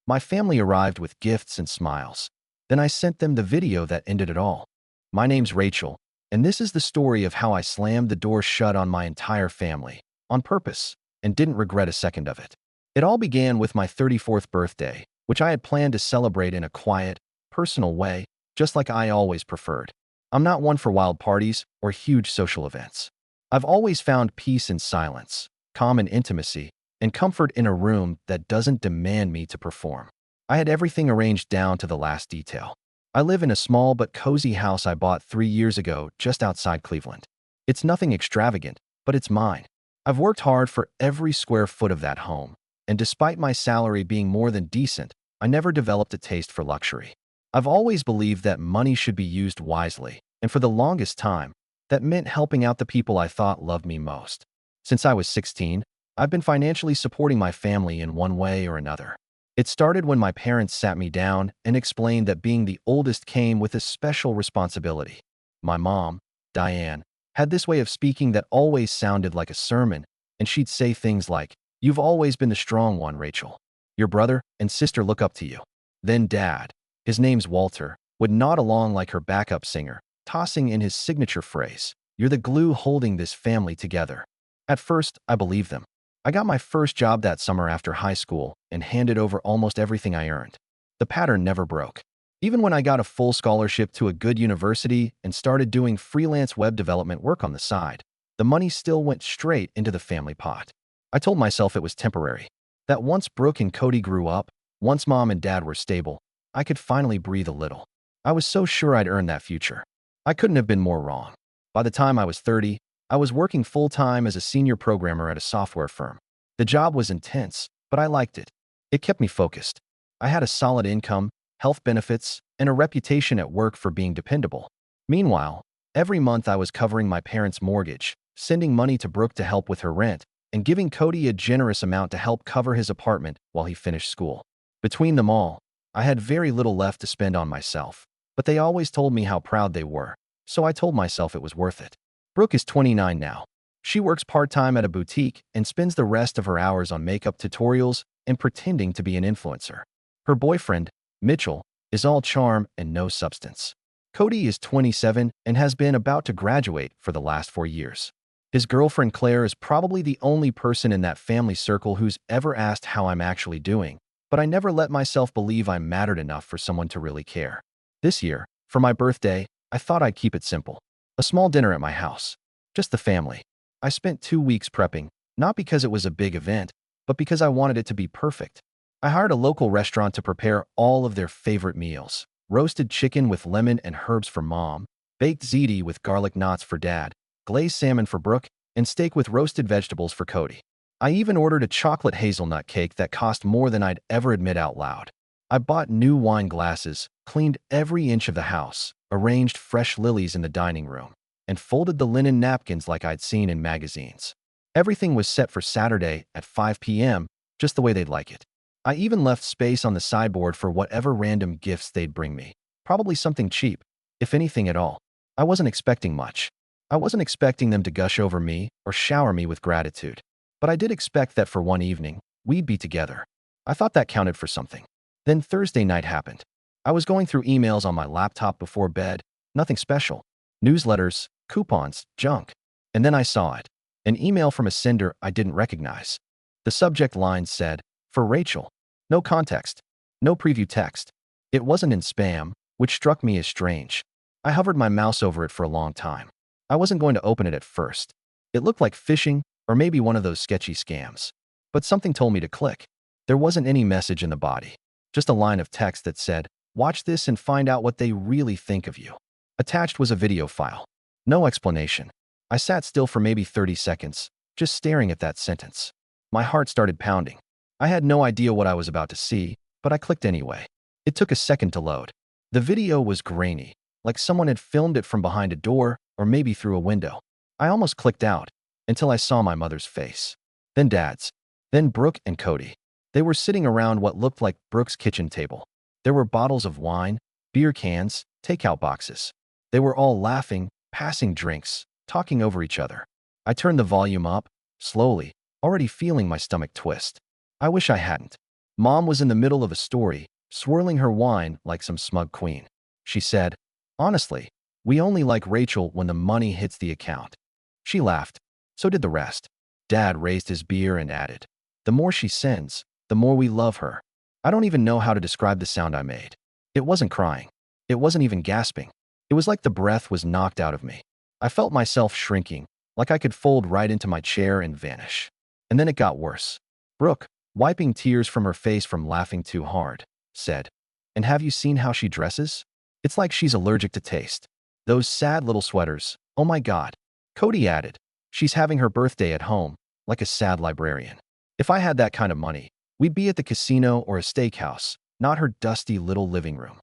My family arrived with gifts and smiles. Then I sent them the video that ended it all. My name's Rachel, and this is the story of how I slammed the door shut on my entire family, on purpose, and didn't regret a second of it. It all began with my 34th birthday, which I had planned to celebrate in a quiet, personal way, just like I always preferred. I'm not one for wild parties or huge social events. I've always found peace in silence, calm in intimacy, and comfort in a room that doesn't demand me to perform. I had everything arranged down to the last detail. I live in a small but cozy house I bought 3 years ago just outside Cleveland. It's nothing extravagant, but it's mine. I've worked hard for every square foot of that home, and despite my salary being more than decent, I never developed a taste for luxury. I've always believed that money should be used wisely, and for the longest time, that meant helping out the people I thought loved me most. Since I was 16, I've been financially supporting my family in one way or another. It started when my parents sat me down and explained that being the oldest came with a special responsibility. My mom, Diane, had this way of speaking that always sounded like a sermon, and she'd say things like, "You've always been the strong one, Rachel. Your brother and sister look up to you." Then Dad, his name's Walter, would nod along like her backup singer, tossing in his signature phrase, "You're the glue holding this family together." At first, I believed them. I got my first job that summer after high school and handed over almost everything I earned. The pattern never broke. Even when I got a full scholarship to a good university and started doing freelance web development work on the side, the money still went straight into the family pot. I told myself it was temporary, that once Brooke and Cody grew up, once Mom and Dad were stable, I could finally breathe a little. I was so sure I'd earned that future. I couldn't have been more wrong. By the time I was 30, I was working full-time as a senior programmer at a software firm. The job was intense, but I liked it. It kept me focused. I had a solid income, health benefits, and a reputation at work for being dependable. Meanwhile, every month I was covering my parents' mortgage, sending money to Brooke to help with her rent, and giving Cody a generous amount to help cover his apartment while he finished school. Between them all, I had very little left to spend on myself, but they always told me how proud they were, so I told myself it was worth it. Brooke is 29 now. She works part-time at a boutique and spends the rest of her hours on makeup tutorials and pretending to be an influencer. Her boyfriend, Mitchell, is all charm and no substance. Cody is 27 and has been about to graduate for the last 4 years. His girlfriend Claire is probably the only person in that family circle who's ever asked how I'm actually doing, but I never let myself believe I mattered enough for someone to really care. This year, for my birthday, I thought I'd keep it simple. A small dinner at my house. Just the family. I spent 2 weeks prepping, not because it was a big event, but because I wanted it to be perfect. I hired a local restaurant to prepare all of their favorite meals. Roasted chicken with lemon and herbs for Mom, baked ziti with garlic knots for Dad, glazed salmon for Brooke, and steak with roasted vegetables for Cody. I even ordered a chocolate hazelnut cake that cost more than I'd ever admit out loud. I bought new wine glasses, cleaned every inch of the house, arranged fresh lilies in the dining room, and folded the linen napkins like I'd seen in magazines. Everything was set for Saturday at 5 p.m., just the way they'd like it. I even left space on the sideboard for whatever random gifts they'd bring me. Probably something cheap, if anything at all. I wasn't expecting much. I wasn't expecting them to gush over me or shower me with gratitude. But I did expect that for one evening, we'd be together. I thought that counted for something. Then Thursday night happened. I was going through emails on my laptop before bed, nothing special. Newsletters, coupons, junk. And then I saw it. An email from a sender I didn't recognize. The subject line said, "For Rachel." No context. No preview text. It wasn't in spam, which struck me as strange. I hovered my mouse over it for a long time. I wasn't going to open it at first. It looked like phishing or maybe one of those sketchy scams. But something told me to click. There wasn't any message in the body. Just a line of text that said, "Watch this and find out what they really think of you." Attached was a video file. No explanation. I sat still for maybe 30 seconds, just staring at that sentence. My heart started pounding. I had no idea what I was about to see, but I clicked anyway. It took a second to load. The video was grainy, like someone had filmed it from behind a door or maybe through a window. I almost clicked out until I saw my mother's face. Then Dad's. Then Brooke and Cody. They were sitting around what looked like Brooke's kitchen table. There were bottles of wine, beer cans, takeout boxes. They were all laughing, passing drinks, talking over each other. I turned the volume up, slowly, already feeling my stomach twist. I wish I hadn't. Mom was in the middle of a story, swirling her wine like some smug queen. She said, "Honestly, we only like Rachel when the money hits the account." She laughed. So did the rest. Dad raised his beer and added, "The more she sends, the more we love her." I don't even know how to describe the sound I made. It wasn't crying. It wasn't even gasping. It was like the breath was knocked out of me. I felt myself shrinking, like I could fold right into my chair and vanish. And then it got worse. Brooke, wiping tears from her face from laughing too hard, said, "And have you seen how she dresses? It's like she's allergic to taste. Those sad little sweaters, oh my God." Cody added, "She's having her birthday at home, like a sad librarian. If I had that kind of money, we'd be at the casino or a steakhouse, not her dusty little living room."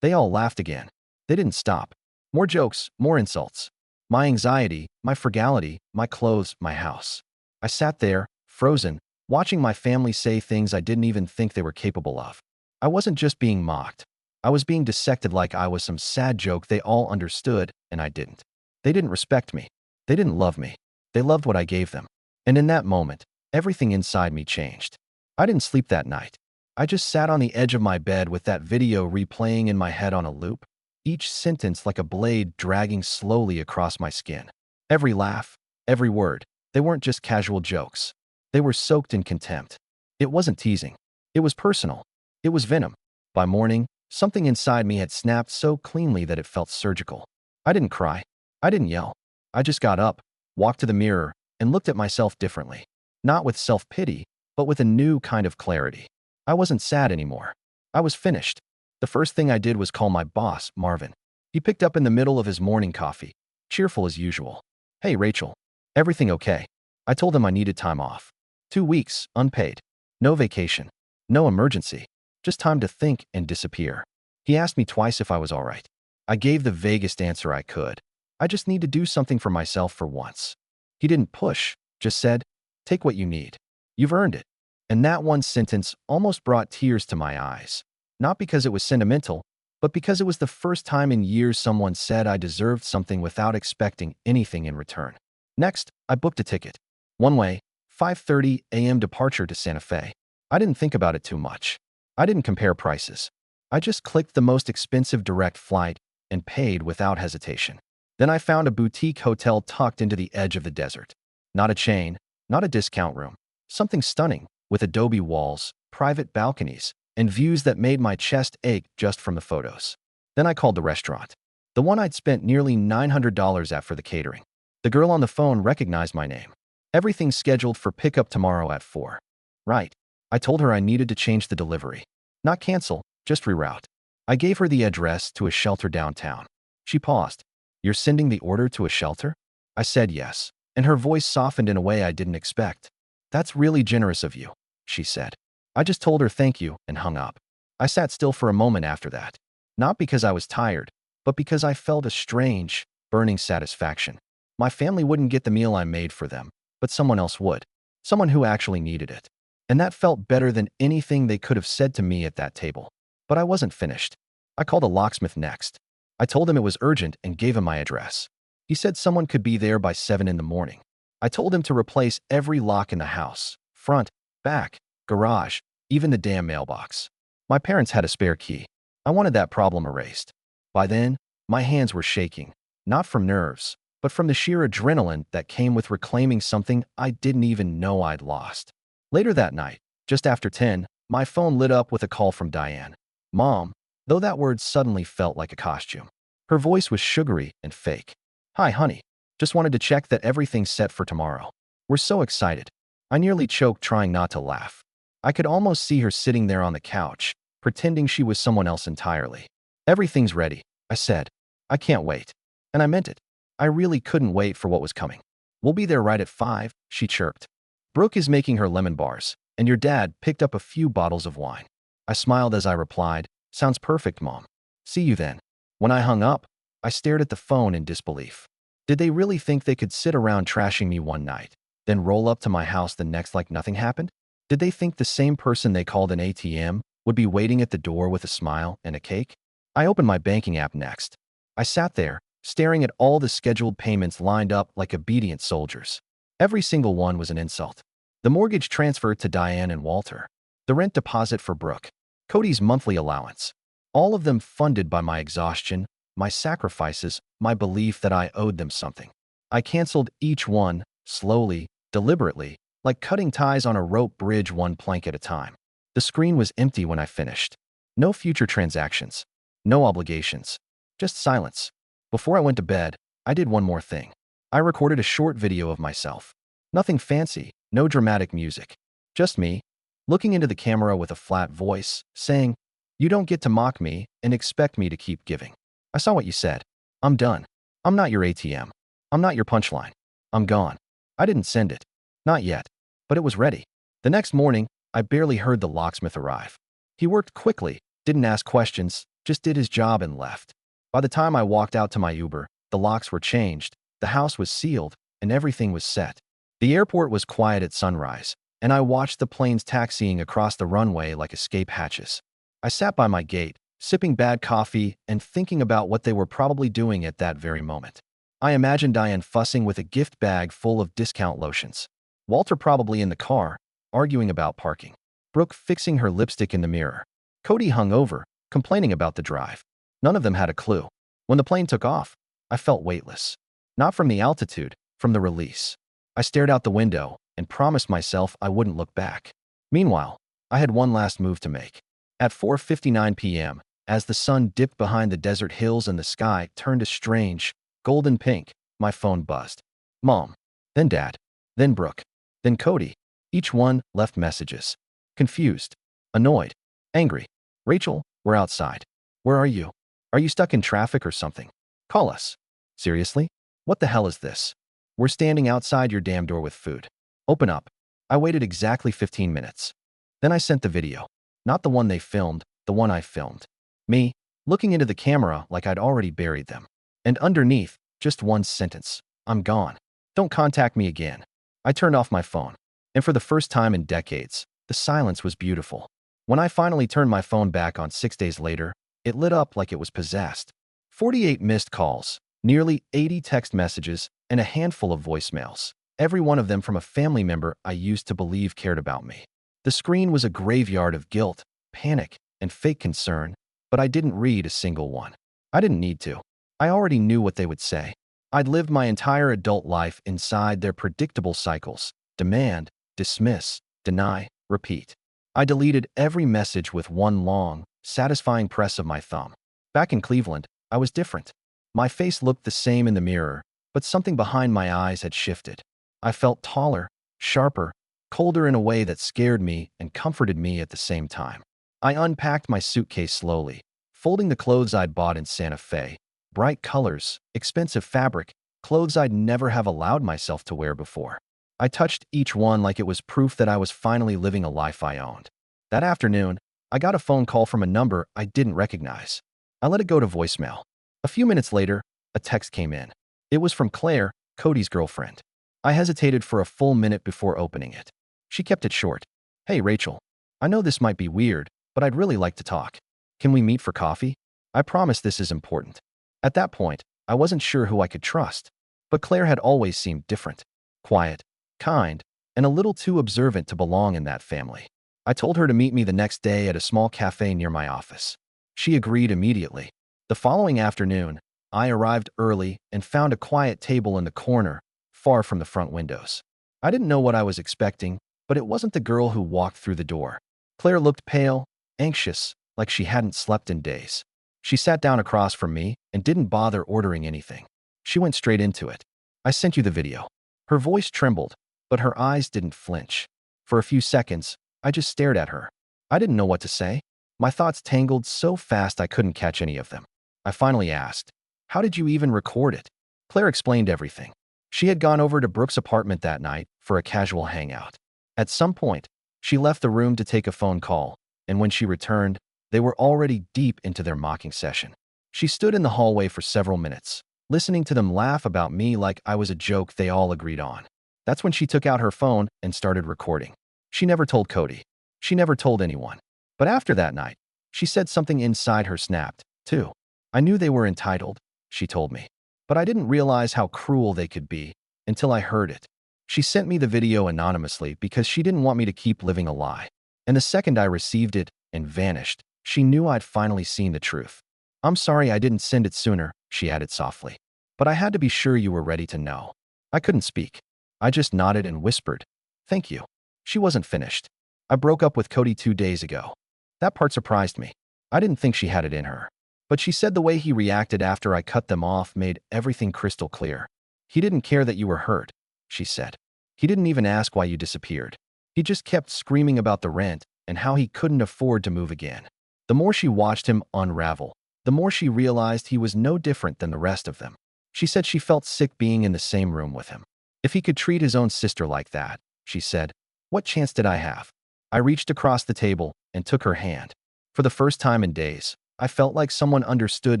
They all laughed again. They didn't stop. More jokes, more insults. My anxiety, my frugality, my clothes, my house. I sat there, frozen, watching my family say things I didn't even think they were capable of. I wasn't just being mocked. I was being dissected like I was some sad joke they all understood, and I didn't. They didn't respect me. They didn't love me. They loved what I gave them. And in that moment, everything inside me changed. I didn't sleep that night. I just sat on the edge of my bed with that video replaying in my head on a loop, each sentence like a blade dragging slowly across my skin. Every laugh, every word, they weren't just casual jokes. They were soaked in contempt. It wasn't teasing. It was personal. It was venom. By morning, something inside me had snapped so cleanly that it felt surgical. I didn't cry. I didn't yell. I just got up, walked to the mirror, and looked at myself differently. Not with self-pity, but with a new kind of clarity. I wasn't sad anymore. I was finished. The first thing I did was call my boss, Marvin. He picked up in the middle of his morning coffee, cheerful as usual. "Hey, Rachel. Everything okay?" I told him I needed time off. 2 weeks, unpaid. No vacation. No emergency. Just time to think and disappear. He asked me twice if I was all right. I gave the vaguest answer I could. I just need to do something for myself for once. He didn't push, just said, "Take what you need. You've earned it." And that one sentence almost brought tears to my eyes. Not because it was sentimental, but because it was the first time in years someone said I deserved something without expecting anything in return. Next, I booked a ticket. One way, 5:30 a.m. departure to Santa Fe. I didn't think about it too much. I didn't compare prices. I just clicked the most expensive direct flight and paid without hesitation. Then I found a boutique hotel tucked into the edge of the desert. Not a chain, not a discount room. Something stunning, with adobe walls, private balconies, and views that made my chest ache just from the photos. Then I called the restaurant. The one I'd spent nearly $900 at for the catering. The girl on the phone recognized my name. "Everything's scheduled for pickup tomorrow at 4. Right. I told her I needed to change the delivery. Not cancel, just reroute. I gave her the address to a shelter downtown. She paused. "You're sending the order to a shelter?" I said yes, and her voice softened in a way I didn't expect. "That's really generous of you," she said. I just told her thank you and hung up. I sat still for a moment after that. Not because I was tired, but because I felt a strange, burning satisfaction. My family wouldn't get the meal I made for them, but someone else would. Someone who actually needed it. And that felt better than anything they could have said to me at that table. But I wasn't finished. I called a locksmith next. I told him it was urgent and gave him my address. He said someone could be there by 7 in the morning. I told him to replace every lock in the house. Front, back, garage, even the damn mailbox. My parents had a spare key. I wanted that problem erased. By then, my hands were shaking, not from nerves, but from the sheer adrenaline that came with reclaiming something I didn't even know I'd lost. Later that night, just after 10, my phone lit up with a call from Diane. Mom, though that word suddenly felt like a costume. Her voice was sugary and fake. "Hi, honey. Just wanted to check that everything's set for tomorrow. We're so excited." I nearly choked trying not to laugh. I could almost see her sitting there on the couch, pretending she was someone else entirely. "Everything's ready," I said. "I can't wait." And I meant it. I really couldn't wait for what was coming. "We'll be there right at 5, she chirped. "Brooke is making her lemon bars, and your dad picked up a few bottles of wine." I smiled as I replied, "Sounds perfect, Mom. See you then." When I hung up, I stared at the phone in disbelief. Did they really think they could sit around trashing me one night, then roll up to my house the next like nothing happened? Did they think the same person they called an ATM would be waiting at the door with a smile and a cake? I opened my banking app next. I sat there, staring at all the scheduled payments lined up like obedient soldiers. Every single one was an insult. The mortgage transfer to Diane and Walter. the rent deposit for Brooke, Cody's monthly allowance. All of them funded by my exhaustion, my sacrifices, my belief that I owed them something. I canceled each one, slowly, deliberately, like cutting ties on a rope bridge one plank at a time. The screen was empty when I finished. No future transactions. No obligations. Just silence. Before I went to bed, I did one more thing. I recorded a short video of myself. Nothing fancy, no dramatic music. Just me, looking into the camera with a flat voice, saying, "You don't get to mock me and expect me to keep giving. I saw what you said. I'm done. I'm not your ATM. I'm not your punchline. I'm gone." I didn't send it. Not yet. But it was ready. The next morning, I barely heard the locksmith arrive. He worked quickly, didn't ask questions, just did his job and left. By the time I walked out to my Uber, the locks were changed, the house was sealed, and everything was set. The airport was quiet at sunrise, and I watched the planes taxiing across the runway like escape hatches. I sat by my gate, sipping bad coffee and thinking about what they were probably doing at that very moment. I imagined Diane fussing with a gift bag full of discount lotions. Walter probably in the car, arguing about parking. Brooke fixing her lipstick in the mirror. Cody hungover, complaining about the drive. None of them had a clue. When the plane took off, I felt weightless. Not from the altitude, from the release. I stared out the window and promised myself I wouldn't look back. Meanwhile, I had one last move to make. At 4:59 p.m., as the sun dipped behind the desert hills and the sky turned a strange, golden pink, my phone buzzed. Mom. Then Dad. Then Brooke. Then Cody. Each one left messages. Confused. Annoyed. Angry. "Rachel, we're outside. Where are you? Are you stuck in traffic or something? Call us." "Seriously? What the hell is this? We're standing outside your damn door with food. Open up." I waited exactly 15 minutes. Then I sent the video. Not the one they filmed, the one I filmed. Me, looking into the camera like I'd already buried them. And underneath, just one sentence. "I'm gone. Don't contact me again." I turned off my phone. And for the first time in decades, the silence was beautiful. When I finally turned my phone back on 6 days later, it lit up like it was possessed. 48 missed calls, nearly 80 text messages, and a handful of voicemails. Every one of them from a family member I used to believe cared about me. The screen was a graveyard of guilt, panic, and fake concern, but I didn't read a single one. I didn't need to. I already knew what they would say. I'd lived my entire adult life inside their predictable cycles: demand, dismiss, deny, repeat. I deleted every message with one long, satisfying press of my thumb. Back in Cleveland, I was different. My face looked the same in the mirror, but something behind my eyes had shifted. I felt taller, sharper, colder in a way that scared me and comforted me at the same time. I unpacked my suitcase slowly, folding the clothes I'd bought in Santa Fe. Bright colors, expensive fabric, clothes I'd never have allowed myself to wear before. I touched each one like it was proof that I was finally living a life I owned. That afternoon, I got a phone call from a number I didn't recognize. I let it go to voicemail. A few minutes later, a text came in. It was from Claire, Cody's girlfriend. I hesitated for a full minute before opening it. She kept it short. "Hey, Rachel. I know this might be weird, but I'd really like to talk. Can we meet for coffee? I promise this is important." At that point, I wasn't sure who I could trust, but Claire had always seemed different. Quiet, kind, and a little too observant to belong in that family. I told her to meet me the next day at a small cafe near my office. She agreed immediately. The following afternoon, I arrived early and found a quiet table in the corner, far from the front windows. I didn't know what I was expecting, but it wasn't the girl who walked through the door. Claire looked pale, anxious, like she hadn't slept in days. She sat down across from me and didn't bother ordering anything. She went straight into it. "I sent you the video." Her voice trembled, but her eyes didn't flinch. For a few seconds, I just stared at her. I didn't know what to say. My thoughts tangled so fast I couldn't catch any of them. I finally asked, "How did you even record it?" Claire explained everything. She had gone over to Brooke's apartment that night for a casual hangout. At some point, she left the room to take a phone call, and when she returned, they were already deep into their mocking session. She stood in the hallway for several minutes, listening to them laugh about me like I was a joke they all agreed on. That's when she took out her phone and started recording. She never told Cody. She never told anyone. But after that night, she said something inside her snapped, too. I knew they were entitled, she told me. But I didn't realize how cruel they could be until I heard it. She sent me the video anonymously because she didn't want me to keep living a lie. And the second I received it and vanished, she knew I'd finally seen the truth. I'm sorry I didn't send it sooner, she added softly. But I had to be sure you were ready to know. I couldn't speak. I just nodded and whispered, thank you. She wasn't finished. I broke up with Cody 2 days ago. That part surprised me. I didn't think she had it in her. But she said the way he reacted after I cut them off made everything crystal clear. He didn't care that you were hurt, she said. He didn't even ask why you disappeared. He just kept screaming about the rent and how he couldn't afford to move again. The more she watched him unravel, the more she realized he was no different than the rest of them. She said she felt sick being in the same room with him. If he could treat his own sister like that, she said, what chance did I have? I reached across the table and took her hand. For the first time in days, I felt like someone understood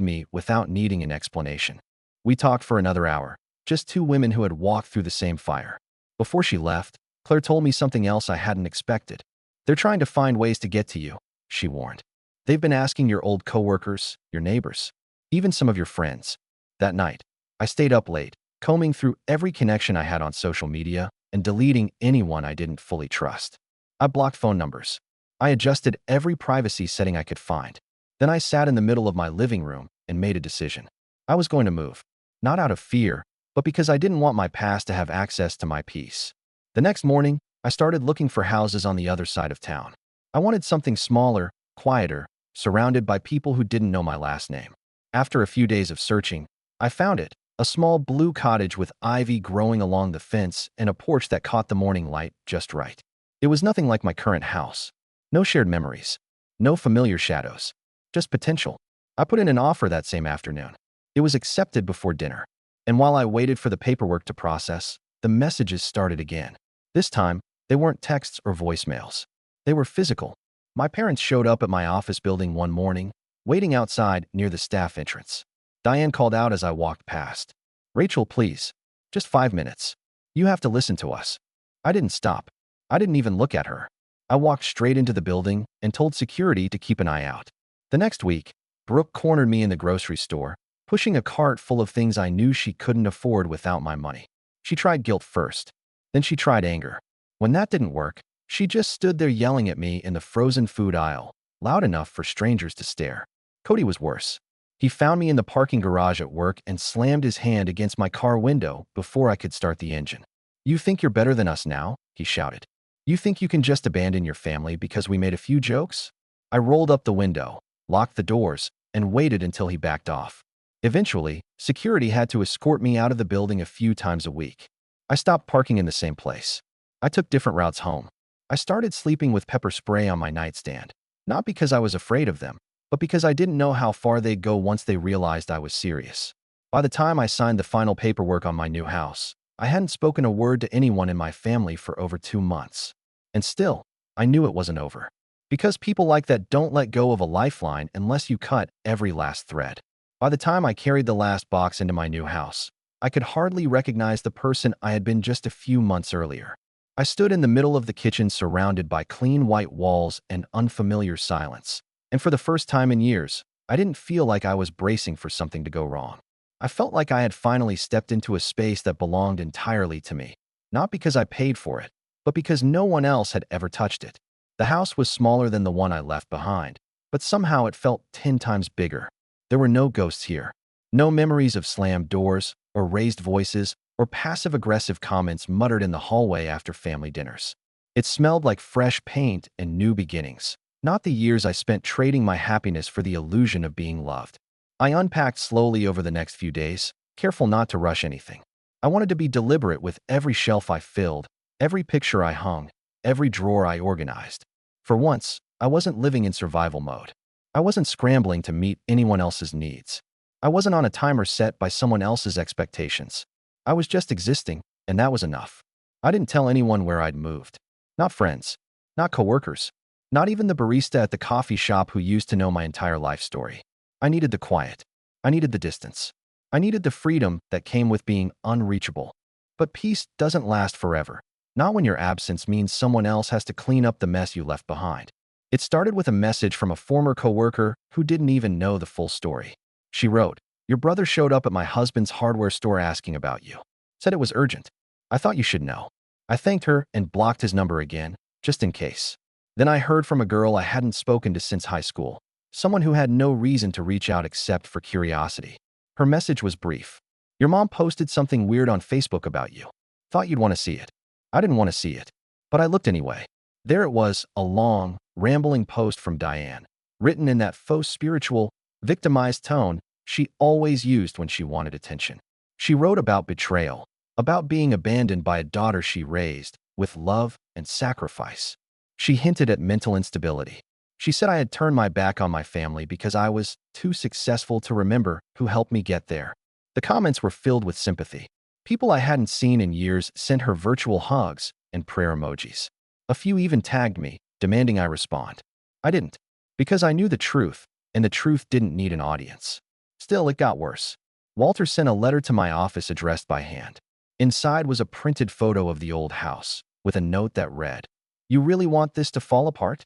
me without needing an explanation. We talked for another hour, just two women who had walked through the same fire. Before she left, Claire told me something else I hadn't expected. They're trying to find ways to get to you, she warned. They've been asking your old coworkers, your neighbors, even some of your friends. That night, I stayed up late, combing through every connection I had on social media and deleting anyone I didn't fully trust. I blocked phone numbers. I adjusted every privacy setting I could find. Then I sat in the middle of my living room and made a decision. I was going to move, not out of fear, but because I didn't want my past to have access to my peace. The next morning, I started looking for houses on the other side of town. I wanted something smaller, quieter, surrounded by people who didn't know my last name. After a few days of searching, I found it, a small blue cottage with ivy growing along the fence and a porch that caught the morning light just right. It was nothing like my current house. No shared memories. No familiar shadows. Just potential. I put in an offer that same afternoon. It was accepted before dinner. And while I waited for the paperwork to process, the messages started again. This time, they weren't texts or voicemails. They were physical. My parents showed up at my office building one morning, waiting outside near the staff entrance. Diane called out as I walked past. Rachel, please. Just 5 minutes. You have to listen to us. I didn't stop. I didn't even look at her. I walked straight into the building and told security to keep an eye out. The next week, Brooke cornered me in the grocery store, pushing a cart full of things I knew she couldn't afford without my money. She tried guilt first. Then she tried anger. When that didn't work, she just stood there yelling at me in the frozen food aisle, loud enough for strangers to stare. Cody was worse. He found me in the parking garage at work and slammed his hand against my car window before I could start the engine. You think you're better than us now? He shouted. You think you can just abandon your family because we made a few jokes? I rolled up the window, locked the doors, and waited until he backed off. Eventually, security had to escort me out of the building a few times a week. I stopped parking in the same place. I took different routes home. I started sleeping with pepper spray on my nightstand, not because I was afraid of them, but because I didn't know how far they'd go once they realized I was serious. By the time I signed the final paperwork on my new house, I hadn't spoken a word to anyone in my family for over 2 months. And still, I knew it wasn't over. Because people like that don't let go of a lifeline unless you cut every last thread. By the time I carried the last box into my new house, I could hardly recognize the person I had been just a few months earlier. I stood in the middle of the kitchen surrounded by clean white walls and unfamiliar silence. And for the first time in years, I didn't feel like I was bracing for something to go wrong. I felt like I had finally stepped into a space that belonged entirely to me. Not because I paid for it, but because no one else had ever touched it. The house was smaller than the one I left behind, but somehow it felt 10 times bigger. There were no ghosts here. No memories of slammed doors, or raised voices, or passive-aggressive comments muttered in the hallway after family dinners. It smelled like fresh paint and new beginnings, not the years I spent trading my happiness for the illusion of being loved. I unpacked slowly over the next few days, careful not to rush anything. I wanted to be deliberate with every shelf I filled, every picture I hung, every drawer I organized. For once, I wasn't living in survival mode. I wasn't scrambling to meet anyone else's needs. I wasn't on a timer set by someone else's expectations. I was just existing, and that was enough. I didn't tell anyone where I'd moved. Not friends. Not coworkers. Not even the barista at the coffee shop who used to know my entire life story. I needed the quiet. I needed the distance. I needed the freedom that came with being unreachable. But peace doesn't last forever. Not when your absence means someone else has to clean up the mess you left behind. It started with a message from a former coworker who didn't even know the full story. She wrote, "Your brother showed up at my husband's hardware store asking about you. Said it was urgent. I thought you should know." I thanked her and blocked his number again, just in case. Then I heard from a girl I hadn't spoken to since high school, someone who had no reason to reach out except for curiosity. Her message was brief. Your mom posted something weird on Facebook about you. Thought you'd want to see it. I didn't want to see it, but I looked anyway. There it was, a long, rambling post from Diane, written in that faux spiritual, victimized tone she always used when she wanted attention. She wrote about betrayal, about being abandoned by a daughter she raised with love and sacrifice. She hinted at mental instability. She said I had turned my back on my family because I was too successful to remember who helped me get there. The comments were filled with sympathy. People I hadn't seen in years sent her virtual hugs and prayer emojis. A few even tagged me, demanding I respond. I didn't, because I knew the truth, and the truth didn't need an audience. Still, it got worse. Walter sent a letter to my office addressed by hand. Inside was a printed photo of the old house, with a note that read, "You really want this to fall apart?"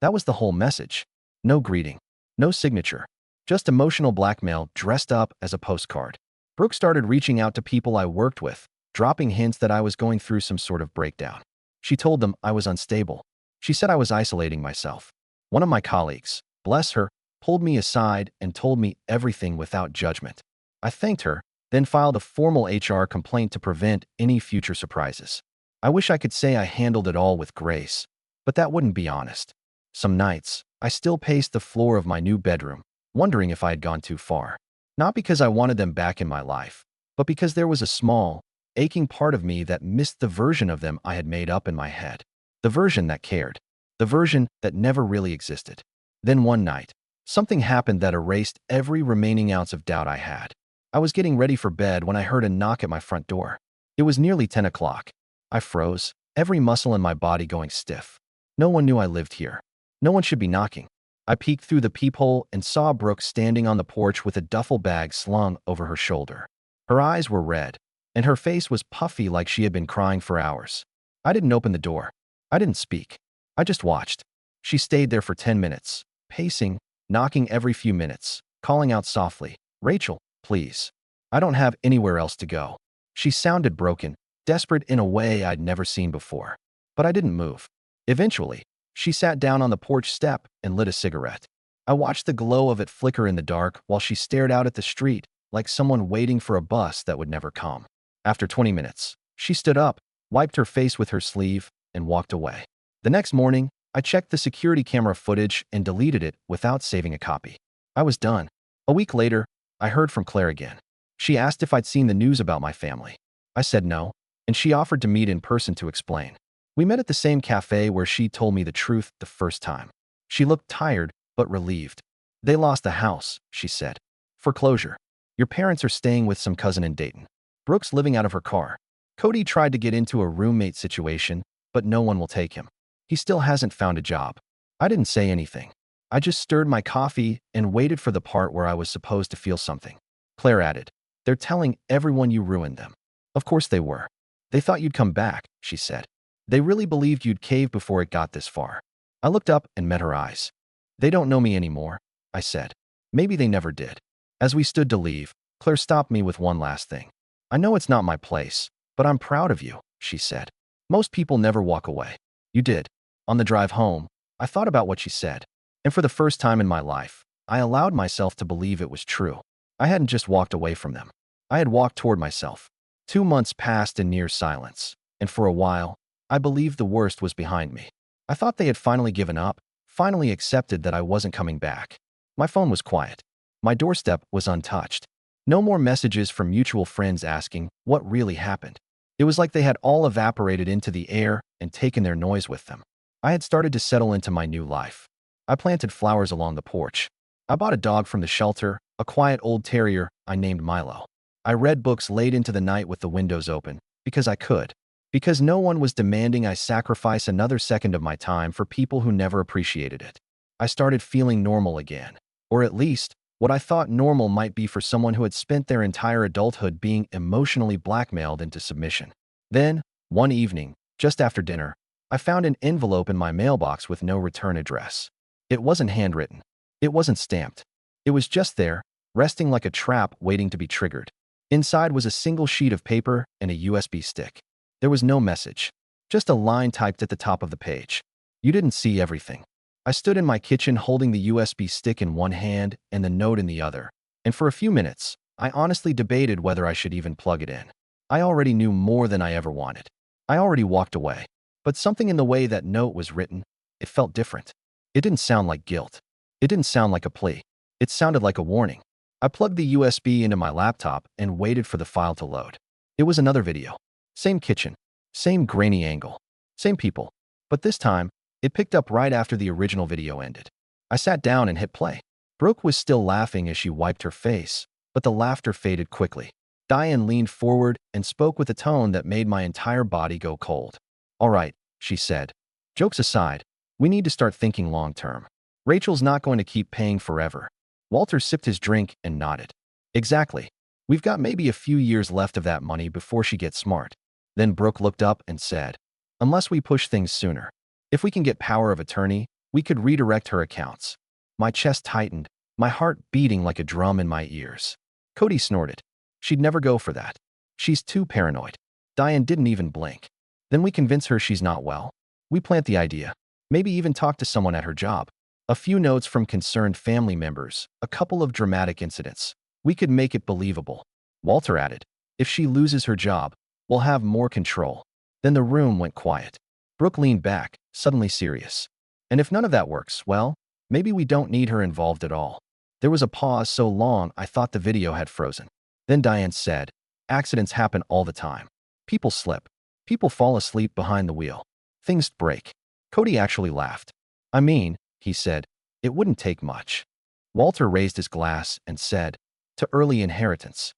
That was the whole message. No greeting, no signature, just emotional blackmail dressed up as a postcard. Brooke started reaching out to people I worked with, dropping hints that I was going through some sort of breakdown. She told them I was unstable. She said I was isolating myself. One of my colleagues, bless her, pulled me aside and told me everything without judgment. I thanked her, then filed a formal HR complaint to prevent any future surprises. I wish I could say I handled it all with grace, but that wouldn't be honest. Some nights, I still paced the floor of my new bedroom, wondering if I had gone too far. Not because I wanted them back in my life, but because there was a small, aching part of me that missed the version of them I had made up in my head. The version that cared. The version that never really existed. Then one night, something happened that erased every remaining ounce of doubt I had. I was getting ready for bed when I heard a knock at my front door. It was nearly 10 o'clock. I froze, every muscle in my body going stiff. No one knew I lived here. No one should be knocking. I peeked through the peephole and saw Brooke standing on the porch with a duffel bag slung over her shoulder. Her eyes were red, and her face was puffy like she had been crying for hours. I didn't open the door. I didn't speak. I just watched. She stayed there for 10 minutes, pacing, knocking every few minutes, calling out softly, "Rachel, please. I don't have anywhere else to go." She sounded broken, desperate in a way I'd never seen before. But I didn't move. Eventually, she sat down on the porch step and lit a cigarette. I watched the glow of it flicker in the dark while she stared out at the street like someone waiting for a bus that would never come. After 20 minutes, she stood up, wiped her face with her sleeve, and walked away. The next morning, I checked the security camera footage and deleted it without saving a copy. I was done. A week later, I heard from Claire again. She asked if I'd seen the news about my family. I said no, and she offered to meet in person to explain. We met at the same cafe where she told me the truth the first time. She looked tired, but relieved. "They lost the house," she said. "Foreclosure. Your parents are staying with some cousin in Dayton. Brooke's living out of her car. Cody tried to get into a roommate situation, but no one will take him. He still hasn't found a job." I didn't say anything. I just stirred my coffee and waited for the part where I was supposed to feel something. Claire added, "They're telling everyone you ruined them." Of course they were. "They thought you'd come back," she said. "They really believed you'd cave before it got this far." I looked up and met her eyes. "They don't know me anymore," I said. "Maybe they never did." As we stood to leave, Claire stopped me with one last thing. "I know it's not my place, but I'm proud of you," she said. "Most people never walk away. You did." On the drive home, I thought about what she said, and for the first time in my life, I allowed myself to believe it was true. I hadn't just walked away from them. I had walked toward myself. 2 months passed in near silence, and for a while, I believed the worst was behind me. I thought they had finally given up, finally accepted that I wasn't coming back. My phone was quiet. My doorstep was untouched. No more messages from mutual friends asking what really happened. It was like they had all evaporated into the air and taken their noise with them. I had started to settle into my new life. I planted flowers along the porch. I bought a dog from the shelter, a quiet old terrier I named Milo. I read books late into the night with the windows open, because I could. Because no one was demanding I sacrifice another second of my time for people who never appreciated it. I started feeling normal again. Or at least, what I thought normal might be for someone who had spent their entire adulthood being emotionally blackmailed into submission. Then, one evening, just after dinner, I found an envelope in my mailbox with no return address. It wasn't handwritten. It wasn't stamped. It was just there, resting like a trap waiting to be triggered. Inside was a single sheet of paper and a USB stick. There was no message, just a line typed at the top of the page. You didn't see everything. I stood in my kitchen holding the USB stick in one hand and the note in the other, and for a few minutes, I honestly debated whether I should even plug it in. I already knew more than I ever wanted. I already walked away. But something in the way that note was written, it felt different. It didn't sound like guilt. It didn't sound like a plea. It sounded like a warning. I plugged the USB into my laptop and waited for the file to load. It was another video. Same kitchen. Same grainy angle. Same people. But this time, it picked up right after the original video ended. I sat down and hit play. Brooke was still laughing as she wiped her face, but the laughter faded quickly. Diane leaned forward and spoke with a tone that made my entire body go cold. "All right," she said. "Jokes aside, we need to start thinking long-term. Rachel's not going to keep paying forever." Walter sipped his drink and nodded. "Exactly. We've got maybe a few years left of that money before she gets smart." Then Brooke looked up and said, "Unless we push things sooner. If we can get power of attorney, we could redirect her accounts." My chest tightened, my heart beating like a drum in my ears. Cody snorted. "She'd never go for that. She's too paranoid." Diane didn't even blink. "Then we convince her she's not well. We plant the idea. Maybe even talk to someone at her job. A few notes from concerned family members, a couple of dramatic incidents. We could make it believable." Walter added, "If she loses her job, we'll have more control." Then the room went quiet. Brooke leaned back, suddenly serious. "And if none of that works, well, maybe we don't need her involved at all." There was a pause so long I thought the video had frozen. Then Diane said, "Accidents happen all the time. People slip. People fall asleep behind the wheel. Things break." Cody actually laughed. "I mean," he said, "it wouldn't take much." Walter raised his glass and said, "To early inheritance."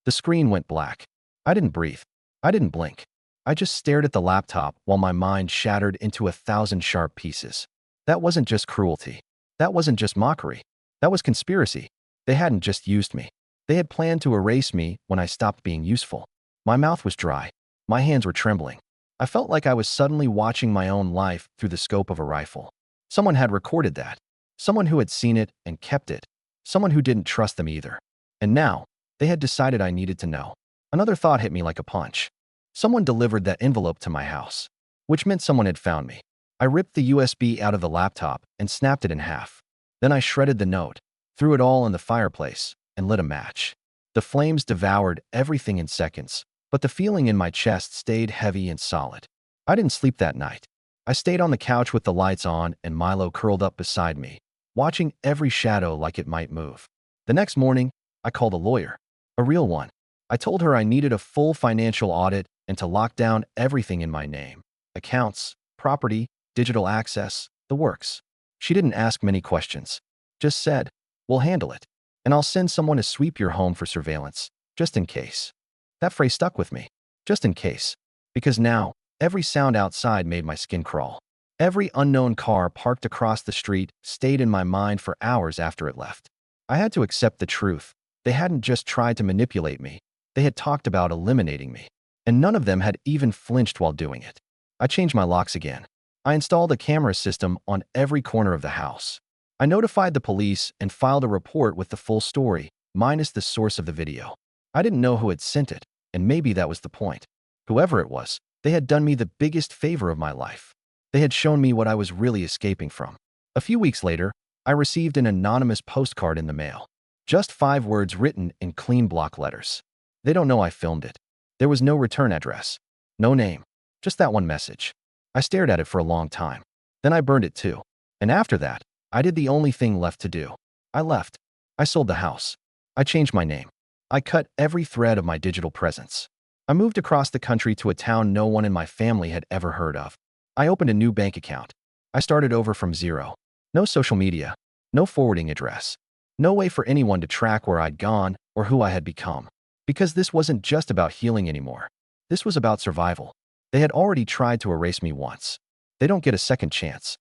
The screen went black. I didn't breathe. I didn't blink. I just stared at the laptop while my mind shattered into 1,000 sharp pieces. That wasn't just cruelty. That wasn't just mockery. That was conspiracy. They hadn't just used me. They had planned to erase me when I stopped being useful. My mouth was dry. My hands were trembling. I felt like I was suddenly watching my own life through the scope of a rifle. Someone had recorded that. Someone who had seen it and kept it. Someone who didn't trust them either. And now, they had decided I needed to know. Another thought hit me like a punch. Someone delivered that envelope to my house, which meant someone had found me. I ripped the USB out of the laptop and snapped it in half. Then I shredded the note, threw it all in the fireplace, and lit a match. The flames devoured everything in seconds, but the feeling in my chest stayed heavy and solid. I didn't sleep that night. I stayed on the couch with the lights on and Milo curled up beside me, watching every shadow like it might move. The next morning, I called a lawyer, a real one. I told her I needed a full financial audit and to lock down everything in my name. Accounts, property, digital access, the works. She didn't ask many questions. Just said, "We'll handle it. And I'll send someone to sweep your home for surveillance, just in case." That phrase stuck with me. Just in case. Because now, every sound outside made my skin crawl. Every unknown car parked across the street stayed in my mind for hours after it left. I had to accept the truth. They hadn't just tried to manipulate me. They had talked about eliminating me. And none of them had even flinched while doing it. I changed my locks again. I installed a camera system on every corner of the house. I notified the police and filed a report with the full story, minus the source of the video. I didn't know who had sent it, and maybe that was the point. Whoever it was, they had done me the biggest favor of my life. They had shown me what I was really escaping from. A few weeks later, I received an anonymous postcard in the mail. Just 5 words written in clean block letters. They don't know I filmed it. There was no return address. No name. Just that one message. I stared at it for a long time. Then I burned it too. And after that, I did the only thing left to do. I left. I sold the house. I changed my name. I cut every thread of my digital presence. I moved across the country to a town no one in my family had ever heard of. I opened a new bank account. I started over from zero. No social media. No forwarding address. No way for anyone to track where I'd gone or who I had become. Because this wasn't just about healing anymore. This was about survival. They had already tried to erase me once. They don't get a second chance.